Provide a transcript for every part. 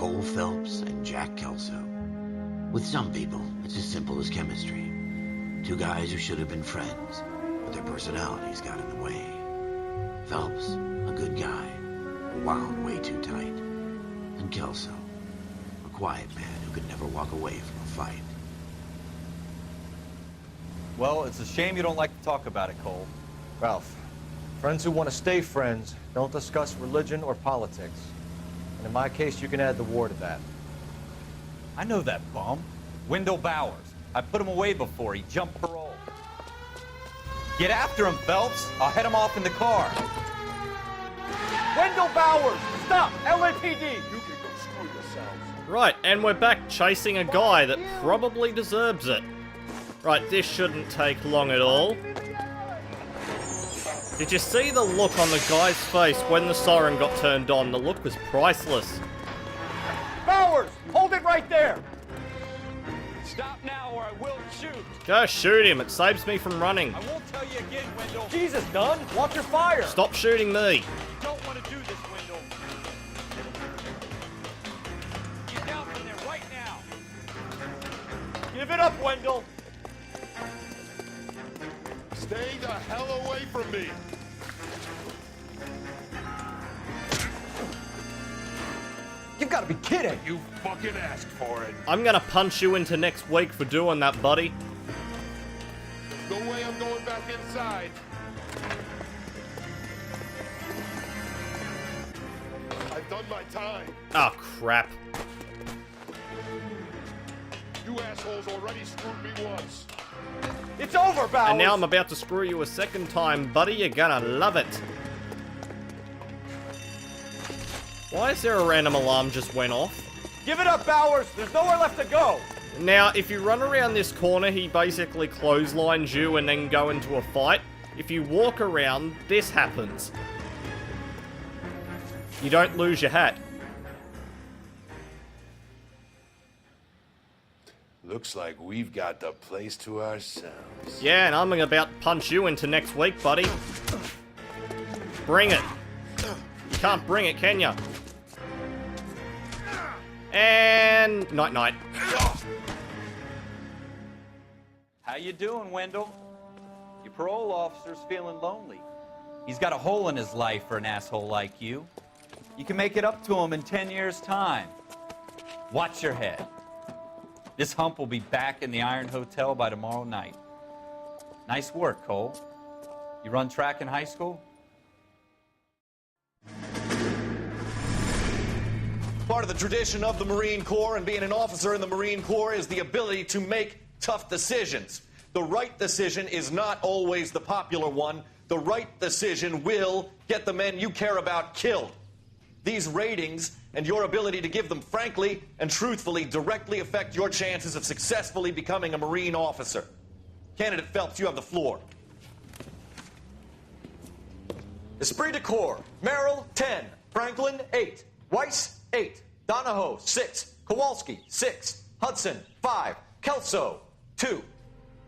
Cole Phelps and Jack Kelso. With some people, it's as simple as chemistry. Two guys who should have been friends, but their personalities got in the way. Phelps, a good guy, wound way too tight. And Kelso, a quiet man who could never walk away from a fight. Well, it's a shame you don't like to talk about it, Cole. Ralph, friends who want to stay friends don't discuss religion or politics. And in my case, you can add the war to that. I know that bum. Wendell Bowers. I put him away before he jumped parole. Get after him, Phelps. I'll head him off in the car. Wendell Bowers! Stop! LAPD! You can go screw yourselves. Right, and we're back chasing a guy that probably deserves it. Right, this shouldn't take long at all. Did you see the look on the guy's face when the siren got turned on? The look was priceless. Bowers! Hold it right there! Stop now or I will shoot. Go shoot him, it saves me from running. I won't tell you again, Wendell. Jesus, Dunn! Watch your fire! Stop shooting me. You don't want to do this, Wendell. Get down from there right now. Give it up, Wendell! Stay the hell away from me! You've got to be kidding! You fucking asked for it. I'm gonna punch you into next week for doing that, buddy. No way I'm going back inside. I've done my time. Oh, crap. You assholes already screwed me once. It's over, Bowers! And now I'm about to screw you a second time, buddy. You're gonna love it. Why is there a random alarm just went off? Give it up, Bowers! There's nowhere left to go! Now, if you run around this corner, he basically clotheslines you and then go into a fight. If you walk around, this happens. You don't lose your hat. Looks like we've got the place to ourselves. Yeah, and I'm about to punch you into next week, buddy. Bring it. You can't bring it, can ya? And night-night. How you doing, Wendell? Your parole officer's feeling lonely. He's got a hole in his life for an asshole like you. You can make it up to him in 10 years' time. Watch your head. This hump will be back in the Iron Hotel by tomorrow night. Nice work, Cole. You run track in high school? Part of the tradition of the Marine Corps and being an officer in the Marine Corps is the ability to make tough decisions. The right decision is not always the popular one. The right decision will get the men you care about killed. These ratings and your ability to give them frankly and truthfully directly affect your chances of successfully becoming a Marine officer. Candidate Phelps, you have the floor. Esprit de Corps, Merrill, 10. Franklin, 8. Weiss, 8. Donahoe, 6. Kowalski, 6. Hudson, 5. Kelso, 2.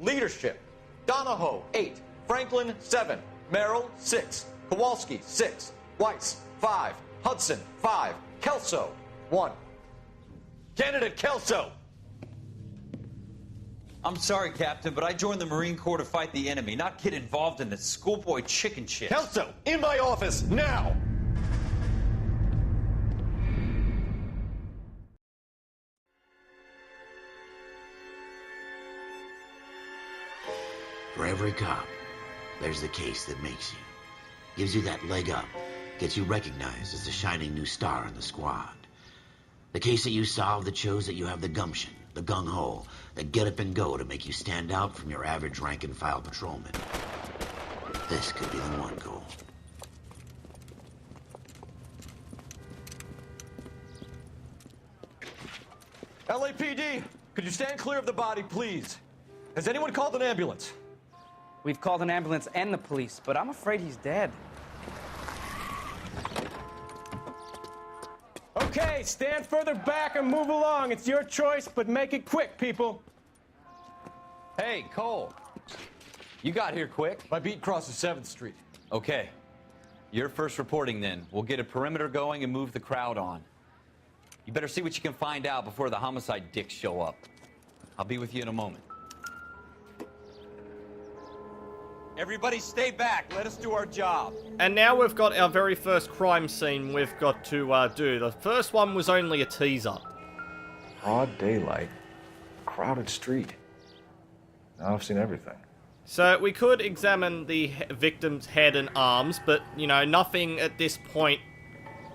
Leadership, Donahoe, 8. Franklin, 7. Merrill, 6. Kowalski, 6. Weiss, 5. Hudson, 5. Kelso, 1. Candidate Kelso. I'm sorry, Captain, but I joined the Marine Corps to fight the enemy, not get involved in this schoolboy chicken shit. Kelso, in my office, now! For every cop, there's the case that makes you. Gives you that leg up. Gets you recognized as the shining new star in the squad. The case that you solve that shows that you have the gumption, the gung-ho, the get up and go to make you stand out from your average rank-and-file patrolman. This could be the one, Cole. LAPD, could you stand clear of the body, please? Has anyone called an ambulance? We've called an ambulance and the police, but I'm afraid he's dead. Okay, stand further back and move along. It's your choice, but make it quick, people. Hey, Cole. You got here quick. My beat crosses 7th Street. Okay. You're first reporting then. We'll get a perimeter going and move the crowd on. You better see what you can find out before the homicide dicks show up. I'll be with you in a moment. Everybody stay back. Let us do our job. And now we've got our very first crime scene we've got to do. The first one was only a teaser. Broad daylight. Crowded street. Now I've seen everything. So we could examine the victim's head and arms, but, you know, nothing at this point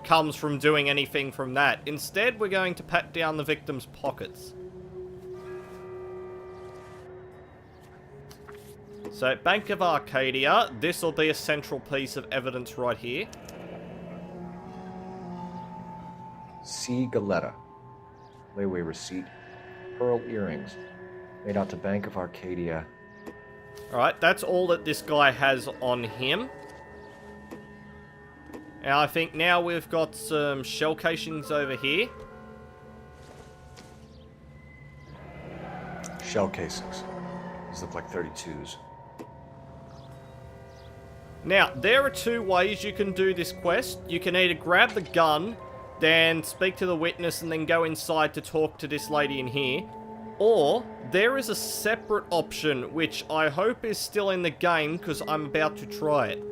comes from doing anything from that. Instead, we're going to pat down the victim's pockets. So, Bank of Arcadia, this will be a central piece of evidence right here. C. Galetta. Layaway receipt. Pearl earrings. Made out to Bank of Arcadia. Alright, that's all that this guy has on him. And I think now we've got some shell casings over here. Shell casings. These look like 32s. Now, there are two ways you can do this quest. You can either grab the gun, then speak to the witness, and then go inside to talk to this lady in here. Or, there is a separate option, which I hope is still in the game, because I'm about to try it.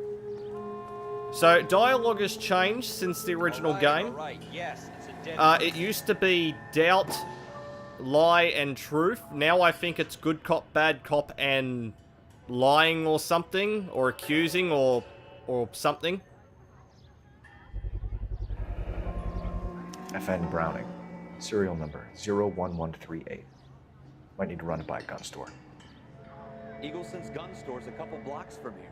So, dialogue has changed since the original game. Yes, it's a dead It used to be doubt, lie, and truth. Now I think it's good cop, bad cop, and lying or something, or accusing, or something. FN Browning. Serial number 01138. Might need to run it by a gun store. Eagleson's gun store's a couple blocks from here.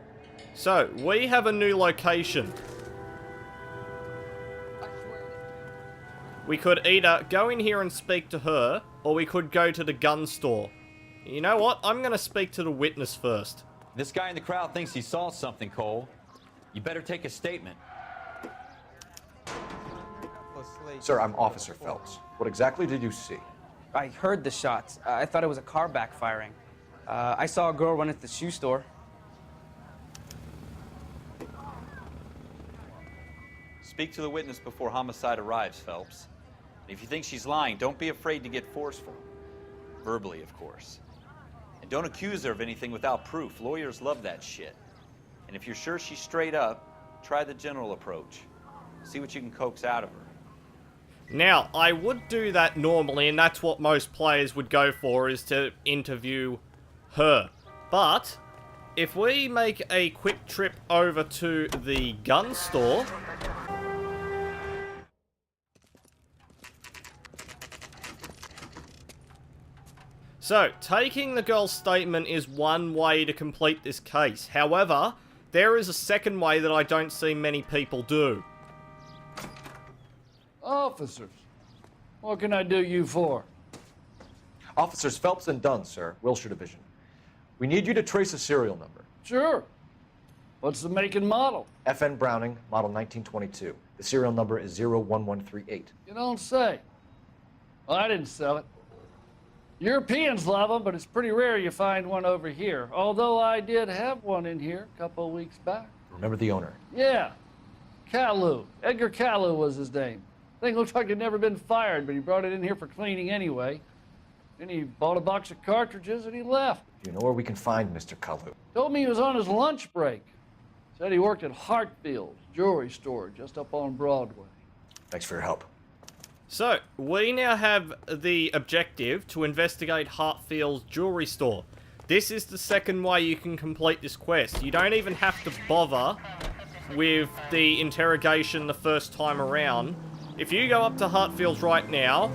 So, we have a new location. We could either go in here and speak to her, or we could go to the gun store. You know what? I'm gonna speak to the witness first. This guy in the crowd thinks he saw something, Cole. You better take a statement. Sir, I'm Officer Phelps. What exactly did you see? I heard the shots. I thought it was a car backfiring. I saw a girl run into the shoe store. Speak to the witness before homicide arrives, Phelps. If you think she's lying, don't be afraid to get forceful. Verbally, of course. And don't accuse her of anything without proof. Lawyers love that shit. And if you're sure she's straight up, try the general approach. See what you can coax out of her. Now, I would do that normally, and that's what most players would go for, is to interview her. But, if we make a quick trip over to the gun store... So, taking the girl's statement is one way to complete this case. However, there is a second way that I don't see many people do. Officers, what can I do you for? Officers Phelps and Dunn, sir. Wilshire Division. We need you to trace a serial number. Sure. What's the make and model? FN Browning, model 1922. The serial number is 01138. You don't say. Well, I didn't sell it. Europeans love them, but it's pretty rare you find one over here. Although I did have one in here a couple of weeks back. Remember the owner? Yeah. Kalu. Edgar Kalu was his name. Thing looked like he'd never been fired, but he brought it in here for cleaning anyway. Then he bought a box of cartridges and he left. Do you know where we can find Mr. Kalu? Told me he was on his lunch break. Said he worked at Hartfield's jewelry store just up on Broadway. Thanks for your help. So, we now have the objective to investigate Hartfield's jewelry store. This is the second way you can complete this quest. You don't even have to bother with the interrogation the first time around. If you go up to Hartfield's right now,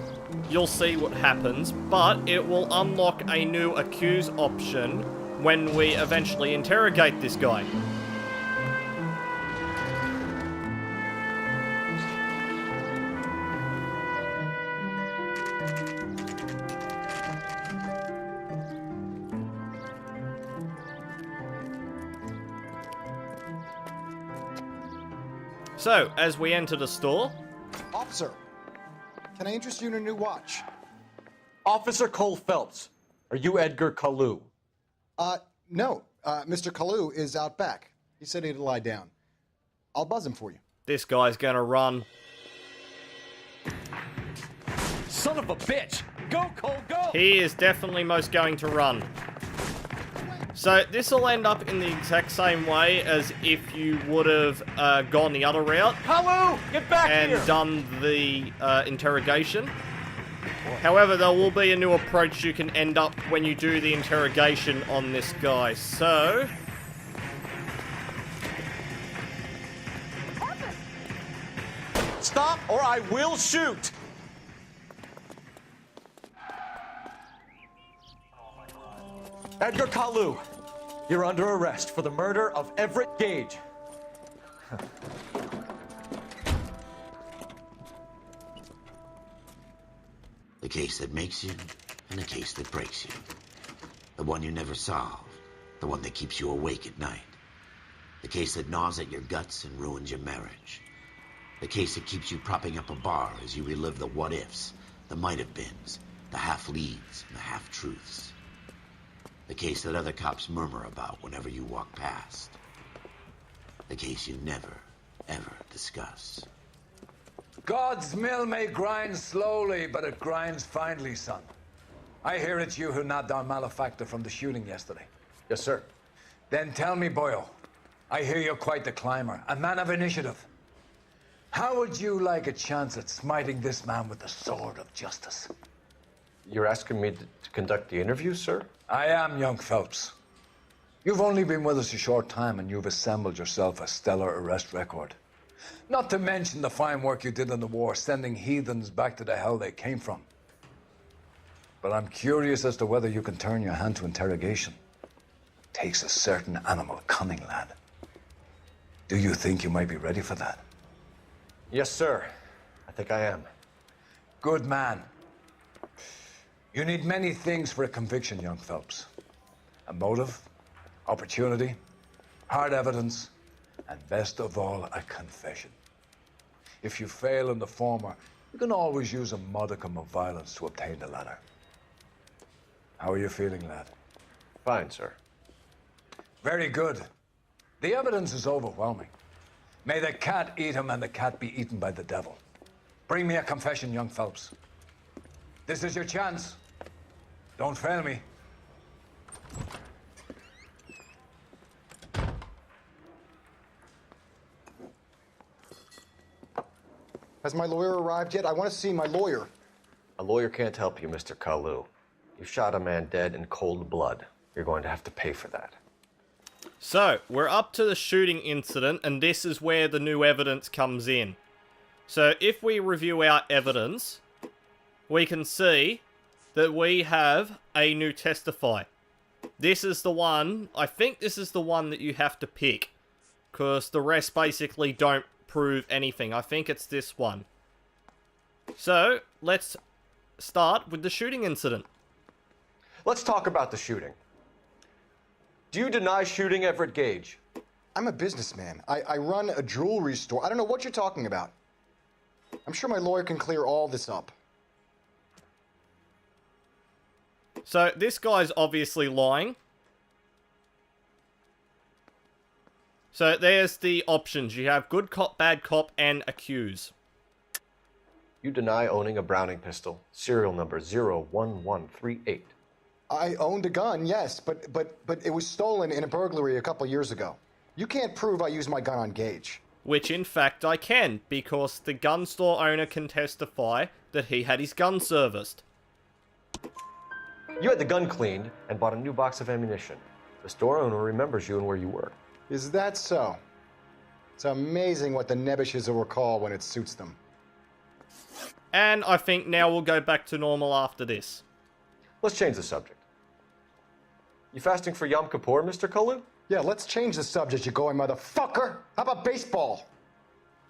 you'll see what happens, but it will unlock a new accuse option when we eventually interrogate this guy. So, as we enter the store... Officer, can I interest you in a new watch? Officer Cole Phelps, are you Edgar Kalu? No. Mr. Kalu is out back. He said he'd lie down. I'll buzz him for you. This guy's gonna run. Son of a bitch! Go, Cole, go! He is definitely most going to run. So this will end up in the exact same way as if you would have gone the other route. Hello! Get back and here! done the interrogation. However, there will be a new approach you can end up when you do the interrogation on this guy. So... Stop or I will shoot! Edgar Kalu, you're under arrest for the murder of Everett Gage. The case that makes you, and the case that breaks you. The one you never solve, the one that keeps you awake at night. The case that gnaws at your guts and ruins your marriage. The case that keeps you propping up a bar as you relive the what-ifs, the might-have-beens, the half-leads, and the half-truths. The case that other cops murmur about whenever you walk past. The case you never, ever discuss. God's mill may grind slowly, but it grinds finely, son. I hear it's you who nabbed our malefactor from the shooting yesterday. Yes, sir. Then tell me, Boyle, I hear you're quite the climber, a man of initiative. How would you like a chance at smiting this man with the sword of justice? You're asking me to conduct the interview, sir? I am, young Phelps. You've only been with us a short time and you've assembled yourself a stellar arrest record. Not to mention the fine work you did in the war, sending heathens back to the hell they came from. But I'm curious as to whether you can turn your hand to interrogation. Takes a certain animal cunning, lad. Do you think you might be ready for that? Yes, sir. I think I am. Good man. You need many things for a conviction, young Phelps. A motive, opportunity, hard evidence, and best of all, a confession. If you fail in the former, you can always use a modicum of violence to obtain the latter. How are you feeling, lad? Fine, sir. Very good. The evidence is overwhelming. May the cat eat him and the cat be eaten by the devil. Bring me a confession, young Phelps. This is your chance. Don't fail me. Has my lawyer arrived yet? I want to see my lawyer. A lawyer can't help you, Mr. Kalu. You shot a man dead in cold blood. You're going to have to pay for that. So, we're up to the shooting incident, and this is where the new evidence comes in. So, if we review our evidence, we can see that we have a new testify. This is the one, I think this is the one that you have to pick, because the rest basically don't prove anything. I think it's this one. So, let's start with the shooting incident. Let's talk about the shooting. Do you deny shooting Everett Gage? I'm a businessman. I run a jewelry store. I don't know what you're talking about. I'm sure my lawyer can clear all this up. So, this guy's obviously lying. So, there's the options. You have good cop, bad cop, and accuse. You deny owning a Browning pistol, serial number 01138. I owned a gun, yes, but it was stolen in a burglary a couple years ago. You can't prove I used my gun on Gage. Which, in fact, I can, because the gun store owner can testify that he had his gun serviced. You had the gun cleaned and bought a new box of ammunition. The store owner remembers you and where you were. Is that so? It's amazing what the Nebbishes will recall when it suits them. And I think now we'll go back to normal after this. Let's change the subject. You fasting for Yom Kippur, Mr. Kalu? Yeah, let's change the subject, you going motherfucker. How about baseball?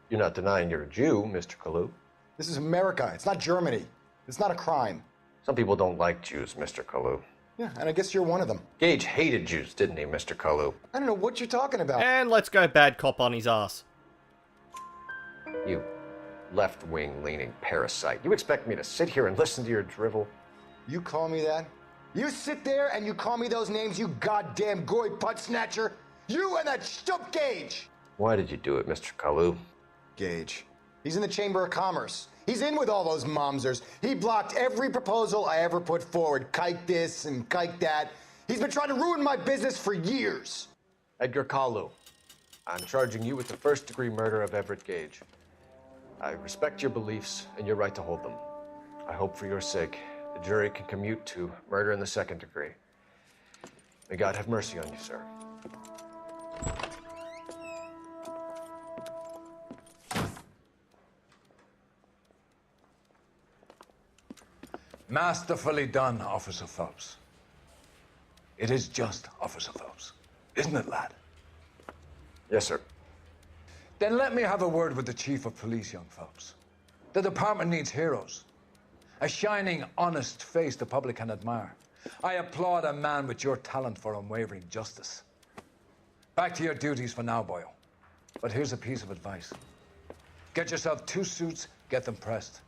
You're not denying you're a Jew, Mr. Kalu. This is America. It's not Germany. It's not a crime. Some people don't like Jews, Mr. Kalu. Yeah, and I guess you're one of them. Gage hated Jews, didn't he, Mr. Kalu? I don't know what you're talking about. And let's go bad cop on his ass. You left-wing leaning parasite. You expect me to sit here and listen to your drivel? You call me that? You sit there and you call me those names, you goddamn goy butt snatcher? You and that stump Gage! Why did you do it, Mr. Kalu? Gage. He's in the Chamber of Commerce. He's in with all those momsers. He blocked every proposal I ever put forward. Kike this and kike that. He's been trying to ruin my business for years. Edgar Kalu, I'm charging you with the first-degree murder of Everett Gage. I respect your beliefs and your right to hold them. I hope for your sake the jury can commute to murder in the second degree. May God have mercy on you, sir. Masterfully done, Officer Phelps. It is just Officer Phelps, isn't it, lad? Yes, sir. Then let me have a word with the Chief of Police, young Phelps. The department needs heroes. A shining, honest face the public can admire. I applaud a man with your talent for unwavering justice. Back to your duties for now, boyo. But here's a piece of advice. Get yourself 2 suits, get them pressed.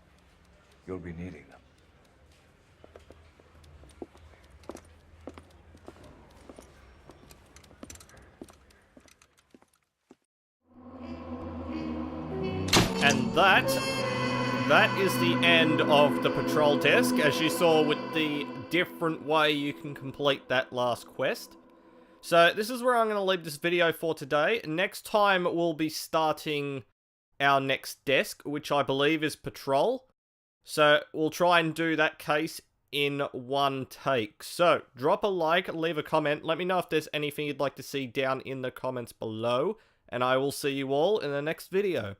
You'll be needing them. And that is the end of the patrol desk, as you saw with the different way you can complete that last quest. So this is where I'm going to leave this video for today. Next time we'll be starting our next desk, which I believe is patrol. So we'll try and do that case in one take. So drop a like, leave a comment, let me know if there's anything you'd like to see down in the comments below, and I will see you all in the next video.